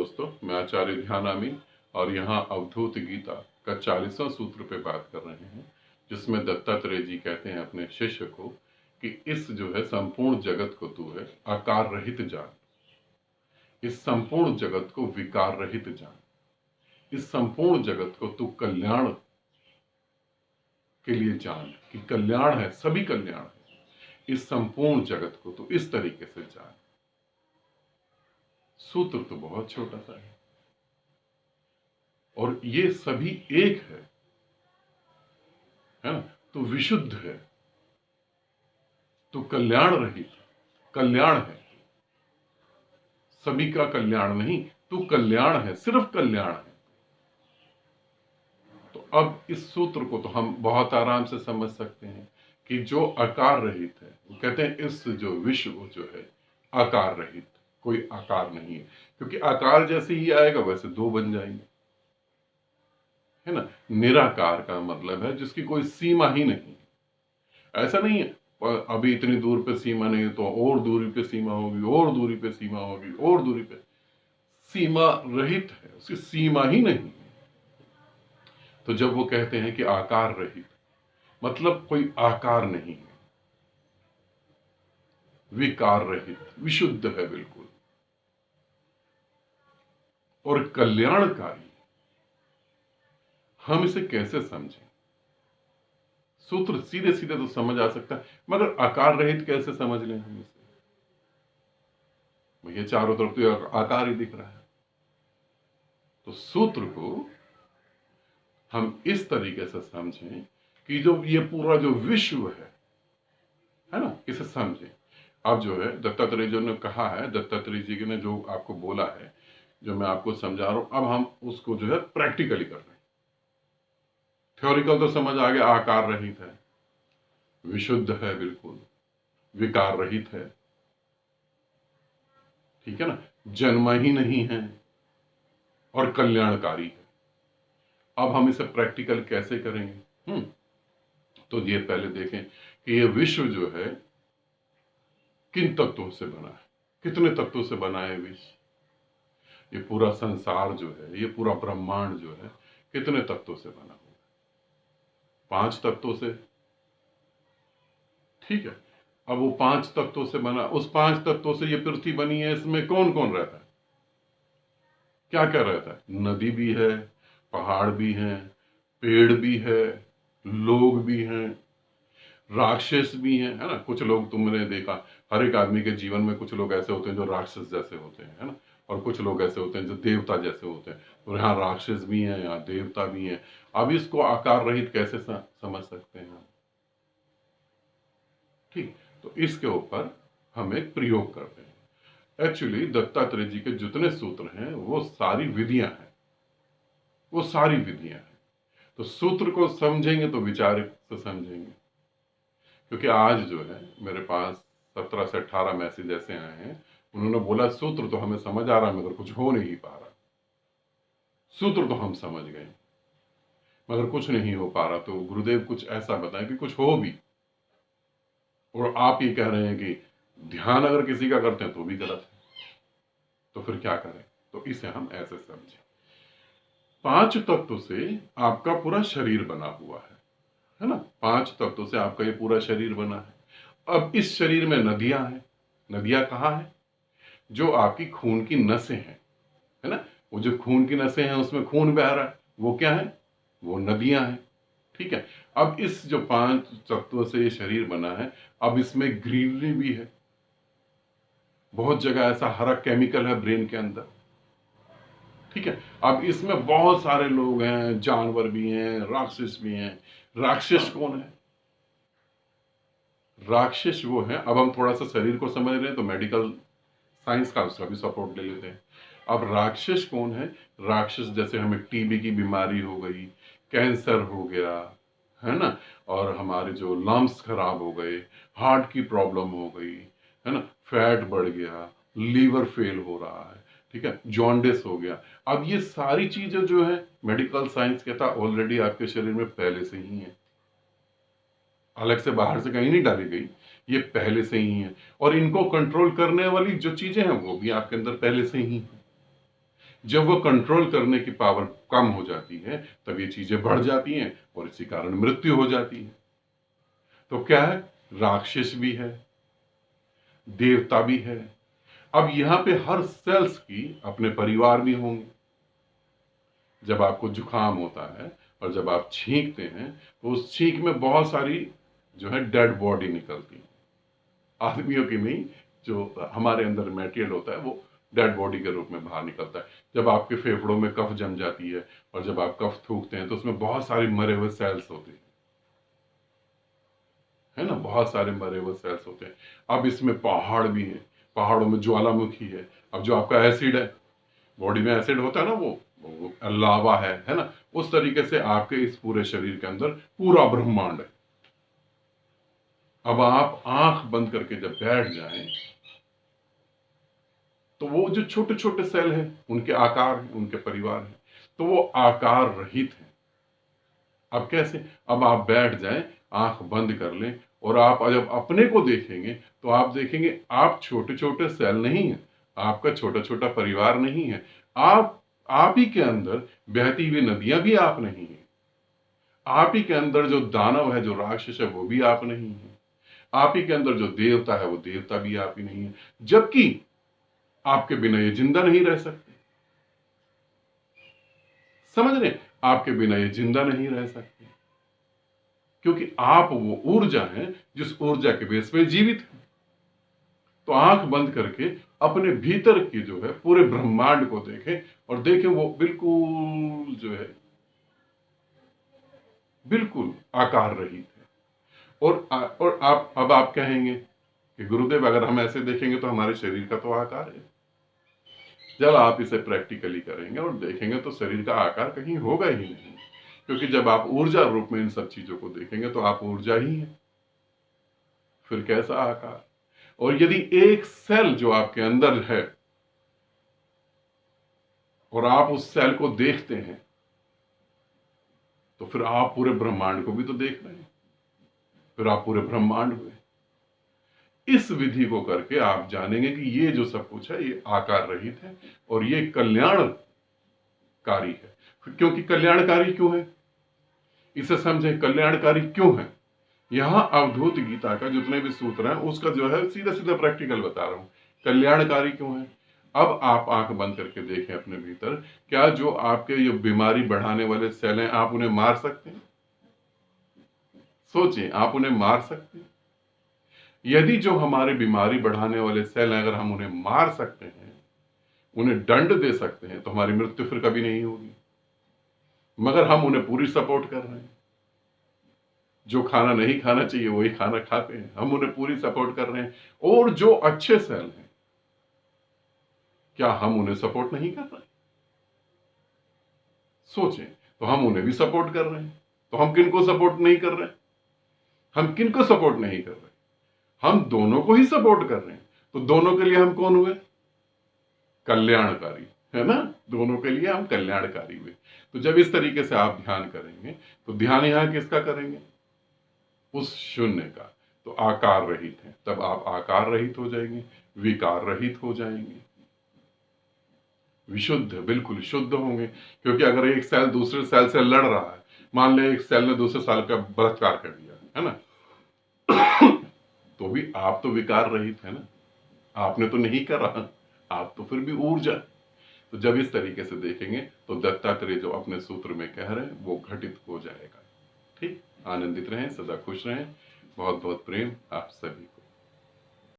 दोस्तों, मैं आचार्य ध्यानामी और यहाँ अवधूत गीता का 40वां सूत्र पे बात कर रहे हैं, जिसमें दत्तात्रेय जी कहते हैं अपने शिष्य को कि इस जो है संपूर्ण जगत को तू है आकार रहित जान, इस संपूर्ण जगत को विकार रहित जान, इस संपूर्ण जगत को तू कल्याण के लिए जान कि कल्याण है, सभी कल्याण है। इस संपूर्ण जगत को तू इस तरीके से जान। सूत्र तो बहुत छोटा सा है और ये सभी एक है ना। तो विशुद्ध है, तो कल्याण रहित, कल्याण है, सभी का कल्याण नहीं, तो कल्याण है, सिर्फ कल्याण है। तो अब इस सूत्र को तो हम बहुत आराम से समझ सकते हैं कि जो आकार रहित है, वो कहते हैं इस जो विश्व जो है आकार रहित, कोई आकार नहीं है, क्योंकि आकार जैसे ही आएगा वैसे दो बन जाएंगे, है ना। निराकार का मतलब है जिसकी कोई सीमा ही नहीं। ऐसा नहीं है अभी इतनी दूर पे सीमा नहीं तो और दूरी पे सीमा होगी, और दूरी पे सीमा होगी, और दूरी पे, सीमा रहित है, उसकी सीमा ही नहीं। तो जब वो कहते हैं कि आकार रहित, मतलब कोई आकार नहीं है, विकार रहित, विशुद्ध है बिल्कुल, और कल्याणकारी। हम इसे कैसे समझें? सूत्र सीधे सीधे तो समझ आ सकता है, मगर आकार रहित कैसे समझ लें हम इसे? भैया चारों तरफ तो आकार ही दिख रहा है। तो सूत्र को हम इस तरीके से समझें कि जो ये पूरा जो विश्व है ना, इसे समझें। अब जो है दत्तात्रेय जी ने कहा है, दत्तात्रेय जी ने जो आपको बोला है, जो मैं आपको समझा रहा हूं, अब हम उसको जो है प्रैक्टिकली कर रहे हैं। थ्योरिकल तो समझ आ गया, आकार रहित है, विशुद्ध है, बिल्कुल विकार रहित है, ठीक है ना, जन्म ही नहीं है और कल्याणकारी है। अब हम इसे प्रैक्टिकल कैसे करेंगे? तो ये पहले देखें कि ये विश्व जो है किन तत्वों से बना है, कितने तत्वों से बना है विश्व। ये पूरा संसार जो है, ये पूरा ब्रह्मांड जो है, कितने तत्वों से बना हुआ है? 5 तत्वों से, ठीक है। अब वो 5 तत्वों से बना, उस 5 तत्वों से ये पृथ्वी बनी है, इसमें कौन कौन रहता है, क्या क्या रहता है? नदी भी है, पहाड़ भी हैं, पेड़ भी है, लोग भी हैं, राक्षस भी हैं, है ना। कुछ लोग तुमने देखा, हर एक आदमी के जीवन में कुछ लोग ऐसे होते हैं जो राक्षस जैसे होते हैं, है ना, और कुछ लोग ऐसे होते हैं जो देवता जैसे होते हैं। तो यहाँ राक्षस भी हैं, यहाँ देवता भी हैं। अब इसको आकार रहित कैसे समझ सकते हैं हम? ठीक, तो इसके ऊपर हम एक प्रयोग करते हैं। एक्चुअली दत्तात्रेय जी के जितने सूत्र हैं वो सारी विधियां हैं, वो सारी विधियां हैं। तो सूत्र को समझेंगे तो विचार से समझेंगे, क्योंकि आज जो है मेरे पास 17 से 18 मैसेज ऐसे आए हैं, उन्होंने बोला सूत्र तो हमें समझ आ रहा मगर कुछ हो नहीं पा रहा, सूत्र तो हम समझ गए मगर कुछ नहीं हो पा रहा। तो गुरुदेव कुछ ऐसा बताएं कि कुछ हो भी। और आप ये कह रहे हैं कि ध्यान अगर किसी का करते हैं तो भी गलत है, तो फिर क्या करें? तो इसे हम ऐसे समझें, 5 तत्व से आपका पूरा शरीर बना हुआ है ना। 5 तत्वों से आपका ये पूरा शरीर बना है। अब इस शरीर में नदियां हैं। नदियां कहाँ है? जो आपकी खून की नसें हैं, है ना। वो जो खून की नसें हैं उसमें खून बह रहा है, वो क्या है? वो नदियां हैं, ठीक है। अब इस जो 5 तत्वों से ये शरीर बना है, अब इसमें ग्रीनरी भी है, बहुत जगह ऐसा हरा केमिकल है ब्रेन के अंदर, ठीक है। अब इसमें बहुत सारे लोग हैं, जानवर भी हैं, राक्षस भी हैं। राक्षस कौन है? राक्षस वो है, अब हम थोड़ा सा शरीर को समझ रहे हैं तो मेडिकल साइंस का उसका भी सपोर्ट ले लेते हैं। अब राक्षस कौन है? राक्षस जैसे हमें टीबी की बीमारी हो गई, कैंसर हो गया, है ना, और हमारे जो लंग्स खराब हो गए, हार्ट की प्रॉब्लम हो गई, है ना, फैट बढ़ गया, लीवर फेल हो रहा है, ठीक है, जॉन्डिस हो गया। अब ये सारी चीजें जो है मेडिकल साइंस कहता ऑलरेडी आपके शरीर में पहले से ही है, अलग से बाहर से कहीं नहीं डाली गई, ये पहले से ही है। और इनको कंट्रोल करने वाली जो चीजें हैं वो भी आपके अंदर पहले से ही है। जब वो कंट्रोल करने की पावर कम हो जाती है तब ये चीजें बढ़ जाती हैं और इसी कारण मृत्यु हो जाती है। तो क्या है, राक्षस भी है, देवता भी है। अब यहां पे हर सेल्स की अपने परिवार भी होंगे। जब आपको जुकाम होता है और जब आप छींकते हैं तो उस छींक में बहुत सारी जो है डेड बॉडी निकलती है। आदमियों की नहीं, जो हमारे अंदर मटेरियल होता है वो डेड बॉडी के रूप में बाहर निकलता है। जब आपके फेफड़ों में कफ जम जाती है और जब आप कफ थूकते हैं तो उसमें बहुत सारी मरे हुए सेल्स होते हैं, है ना, बहुत सारे मरे हुए सेल्स होते हैं। अब इसमें पहाड़ भी है, पहाड़ों में ज्वालामुखी है। अब जो आपका एसिड है, बॉडी में एसिड होता है ना, वो लावा है ना, उस तरीके से आपके इस पूरे शरीर के अंदर पूरा ब्रह्मांड है। अब आप आंख बंद करके जब बैठ जाएं तो वो जो छोटे छोटे सेल हैं उनके आकार हैं, उनके परिवार हैं, तो वो आकार रहित है। अब कैसे, अब आप बैठ जाएं, आंख बंद कर लें और आप जब अपने को देखेंगे तो आप देखेंगे आप छोटे छोटे सेल नहीं है, आपका छोटा छोटा परिवार नहीं है। आप ही के अंदर बहती हुई नदियां भी आप नहीं है। आप ही के अंदर जो दानव है, जो राक्षस है, वो भी आप नहीं है। आप ही के अंदर जो देवता है, वो देवता भी आप ही नहीं है। जबकि आपके बिना ये जिंदा नहीं रह सकते। समझ रहे, आपके बिना ये जिंदा नहीं रह सकते, क्योंकि आप वो ऊर्जा हैं जिस ऊर्जा के बेस पे जीवित है। तो आंख बंद करके अपने भीतर की जो है पूरे ब्रह्मांड को देखें और देखें वो बिल्कुल जो है बिल्कुल आकार रहित है। और आप अब आप कहेंगे कि गुरुदेव अगर हम ऐसे देखेंगे तो हमारे शरीर का तो आकार है। जब आप इसे प्रैक्टिकली करेंगे और देखेंगे तो शरीर का आकार कहीं होगा ही नहीं, क्योंकि जब आप ऊर्जा रूप में इन सब चीजों को देखेंगे तो आप ऊर्जा ही है, फिर कैसा आकार। और यदि एक सेल जो आपके अंदर है और आप उस सेल को देखते हैं तो फिर आप पूरे ब्रह्मांड को भी तो देख रहे हैं, फिर आप पूरे ब्रह्मांड हुए। इस विधि को करके आप जानेंगे कि ये जो सब कुछ है ये आकार रहित है और ये कल्याणकारी है। क्योंकि कल्याणकारी क्यों है, इसे समझे, कल्याणकारी क्यों है। यहां अवधूत गीता का जितने भी सूत्र हैं उसका जो है सीधा सीधा प्रैक्टिकल बता रहा हूं, कल्याणकारी क्यों है। अब आप आंख बंद करके देखें अपने भीतर, क्या जो आपके ये बीमारी बढ़ाने वाले सेल हैं आप उन्हें मार सकते हैं? सोचिए, आप उन्हें मार सकते हैं? यदि जो हमारे बीमारी बढ़ाने वाले सेल हैं अगर हम उन्हें मार सकते हैं, उन्हें दंड दे सकते हैं, तो हमारी मृत्यु फिर कभी नहीं होगी। मगर हम उन्हें पूरी सपोर्ट कर रहे हैं। जो खाना नहीं खाना चाहिए वही खाना खाते हैं, हम उन्हें पूरी सपोर्ट कर रहे हैं। और जो अच्छे सेल हैं, क्या हम उन्हें सपोर्ट नहीं कर रहे? सोचें, तो हम उन्हें भी सपोर्ट कर रहे हैं। तो हम किनको सपोर्ट नहीं कर रहे? हम किनको सपोर्ट नहीं कर रहे? हम दोनों को ही सपोर्ट कर रहे हैं। तो दोनों के लिए हम कौन हुए? कल्याणकारी, है ना। दोनों के लिए हम कल्याणकारी हुए। तो जब इस तरीके से आप ध्यान करेंगे तो ध्यान यहां किसका करेंगे? उस शून्य का। तो आकार रहित है, तब आप आकार रहित हो जाएंगे, विकार रहित हो जाएंगे, विशुद्ध, बिल्कुल शुद्ध होंगे। क्योंकि अगर एक सेल दूसरे सेल से लड़ रहा है, मान ले एक सेल ने दूसरे सेल का बलात्कार कर दिया, है ना, तो भी आप तो विकार रहित है ना, आपने तो नहीं करा, आप तो फिर भी ऊर्जा। तो जब इस तरीके से देखेंगे तो दत्तात्रेय जो अपने सूत्र में कह रहे हैं वो घटित हो जाएगा। ठीक, आनंदित रहें, सदा खुश रहें। बहुत बहुत प्रेम आप सभी को।